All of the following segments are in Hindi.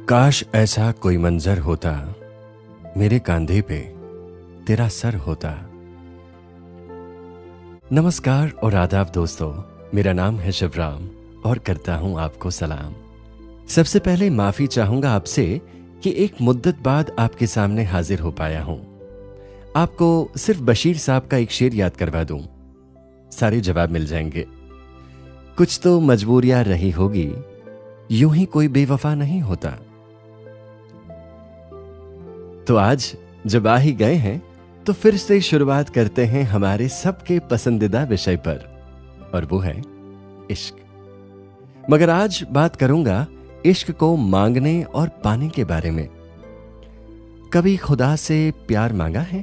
काश ऐसा कोई मंजर होता, मेरे कांधे पे तेरा सर होता। नमस्कार और आदाब दोस्तों, मेरा नाम है शिवराम और करता हूं आपको सलाम। सबसे पहले माफी चाहूंगा आपसे कि एक मुद्दत बाद आपके सामने हाजिर हो पाया हूं। आपको सिर्फ बशीर साहब का एक शेर याद करवा दूं, सारे जवाब मिल जाएंगे। कुछ तो मजबूरियां रही होगी, यूं ही कोई बेवफा नहीं होता। तो आज जब आ ही गए हैं तो फिर से शुरुआत करते हैं हमारे सबके पसंदीदा विषय पर, और वो है इश्क। मगर आज बात करूंगा इश्क को मांगने और पाने के बारे में। कभी खुदा से प्यार मांगा है?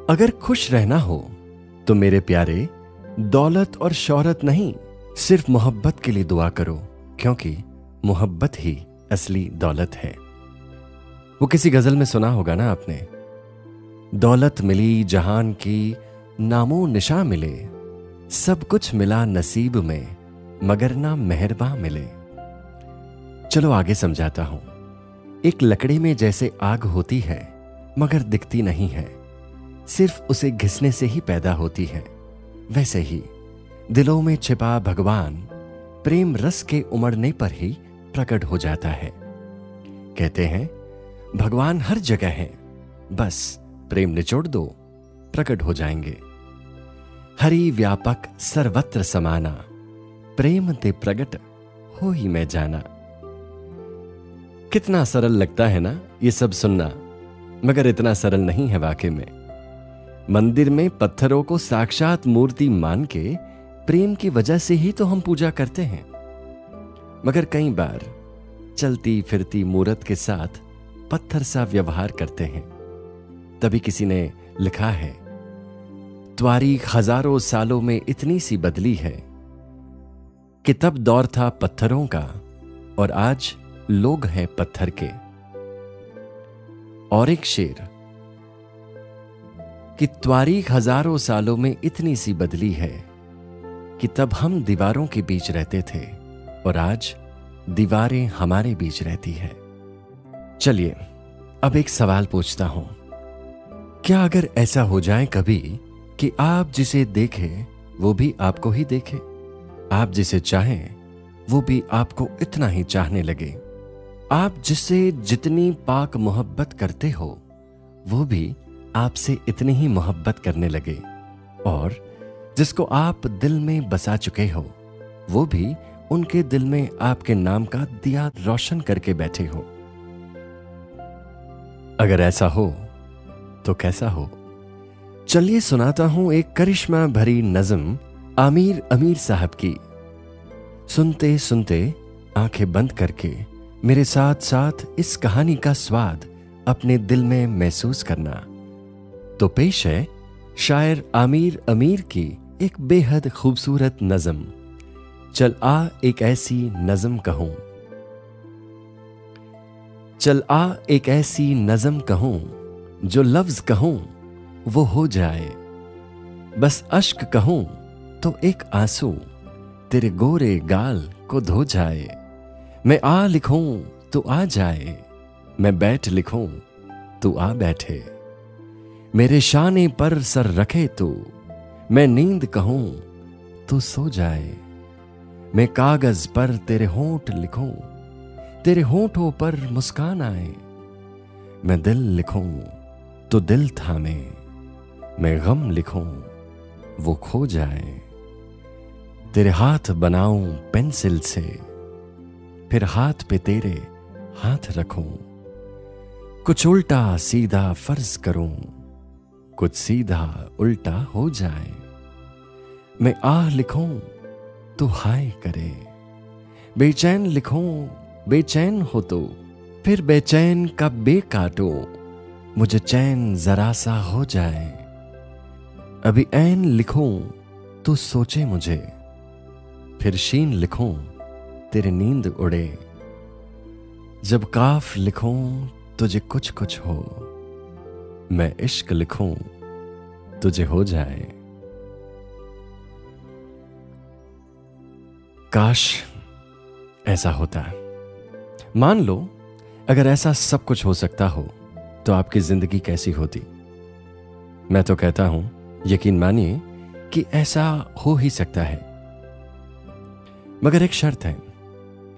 अगर खुश रहना हो तो मेरे प्यारे, दौलत और शोहरत नहीं, सिर्फ मोहब्बत के लिए दुआ करो, क्योंकि मोहब्बत ही असली दौलत है। वो किसी गजल में सुना होगा ना आपने, दौलत मिली जहान की, नामो निशा मिले, सब कुछ मिला नसीब में, मगर ना मेहरबां मिले। चलो आगे समझाता हूं। एक लकड़ी में जैसे आग होती है मगर दिखती नहीं है, सिर्फ उसे घिसने से ही पैदा होती है, वैसे ही दिलों में छिपा भगवान प्रेम रस के उमड़ने पर ही प्रकट हो जाता है। कहते हैं भगवान हर जगह है, बस प्रेम निचोड़ दो, प्रकट हो जाएंगे। हरि व्यापक सर्वत्र समाना, प्रेम ते प्रगट हो ही मैं जाना। कितना सरल लगता है ना ये सब सुनना, मगर इतना सरल नहीं है वाकई में। मंदिर में पत्थरों को साक्षात मूर्ति मान के प्रेम की वजह से ही तो हम पूजा करते हैं, मगर कई बार चलती फिरती मूर्त के साथ पत्थर सा व्यवहार करते हैं। तभी किसी ने लिखा है, तारीख हजारों सालों में इतनी सी बदली है कि तब दौर था पत्थरों का और आज लोग हैं पत्थर के। और एक शेर कि तारीख हजारों सालों में इतनी सी बदली है कि तब हम दीवारों के बीच रहते थे और आज दीवारें हमारे बीच रहती है। चलिए अब एक सवाल पूछता हूं, क्या अगर ऐसा हो जाए कभी कि आप जिसे देखें वो भी आपको ही देखे, आप जिसे चाहें वो भी आपको इतना ही चाहने लगे, आप जिससे जितनी पाक मोहब्बत करते हो वो भी आपसे इतनी ही मोहब्बत करने लगे, और जिसको आप दिल में बसा चुके हो वो भी उनके दिल में आपके नाम का दिया रोशन करके बैठे हो? अगर ऐसा हो तो कैसा हो? चलिए सुनाता हूं एक करिश्मा भरी नज़्म आमिर अमीर साहब की। सुनते सुनते आंखें बंद करके मेरे साथ साथ इस कहानी का स्वाद अपने दिल में महसूस करना। तो पेश है शायर आमिर अमीर की एक बेहद खूबसूरत नज़्म, चल आ एक ऐसी नज़्म कहूं। चल आ एक ऐसी नज़्म कहूं, जो लफ्ज कहूं वो हो जाए, बस अश्क कहूं तो एक आंसू तेरे गोरे गाल को धो जाए। मैं आ लिखूं तो आ जाए, मैं बैठ लिखूं तू आ बैठे, मेरे शाने पर सर रखे तू, मैं नींद कहूं तो सो जाए। मैं कागज पर तेरे होंठ लिखूं, तेरे होंठों पर मुस्कान आए, मैं दिल लिखूं तो दिल थामे, मैं गम लिखूं वो खो जाए। तेरे हाथ बनाऊं पेंसिल से, फिर हाथ पे तेरे हाथ रखूं, कुछ उल्टा सीधा फर्ज करूं, कुछ सीधा उल्टा हो जाए। मैं आह लिखूं तो हाय करे, बेचैन लिखूं बेचैन हो तो, फिर बेचैन का बे काटो, मुझे चैन जरा सा हो जाए। अभी ऐन लिखूं तो सोचे मुझे, फिर शीन लिखूं तेरे नींद उड़े, जब काफ लिखूं तुझे कुछ कुछ हो, मैं इश्क लिखूं तुझे हो जाए। काश ऐसा होता। मान लो अगर ऐसा सब कुछ हो सकता हो तो आपकी जिंदगी कैसी होती। मैं तो कहता हूं, यकीन मानिए कि ऐसा हो ही सकता है, मगर एक शर्त है।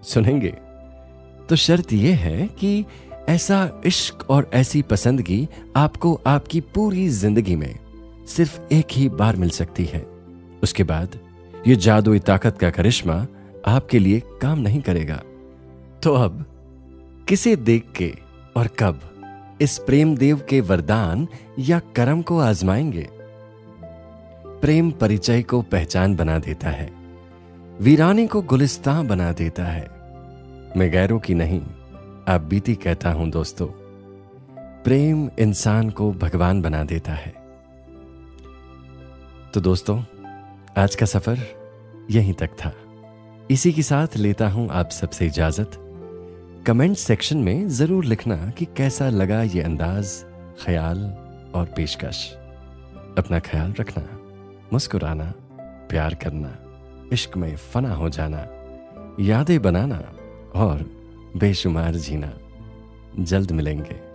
सुनेंगे? तो शर्त यह है कि ऐसा इश्क और ऐसी पसंदगी आपको आपकी पूरी जिंदगी में सिर्फ एक ही बार मिल सकती है। उसके बाद ये जादुई ताकत का करिश्मा आपके लिए काम नहीं करेगा। तो अब किसे देख के और कब इस प्रेम देव के वरदान या कर्म को आजमाएंगे? प्रेम परिचय को पहचान बना देता है, वीरानी को गुलिस्तां बना देता है। मैं गैरों की नहीं, आप बीती कहता हूं दोस्तों। प्रेम इंसान को भगवान बना देता है। तो दोस्तों, आज का सफर यहीं तक था। इसी के साथ लेता हूं आप सबसे इजाजत। कमेंट सेक्शन में जरूर लिखना कि कैसा लगा ये अंदाज, ख्याल और पेशकश। अपना ख्याल रखना, मुस्कुराना, प्यार करना, इश्क में फना हो जाना, यादें बनाना और बेशुमार जीना। जल्द मिलेंगे।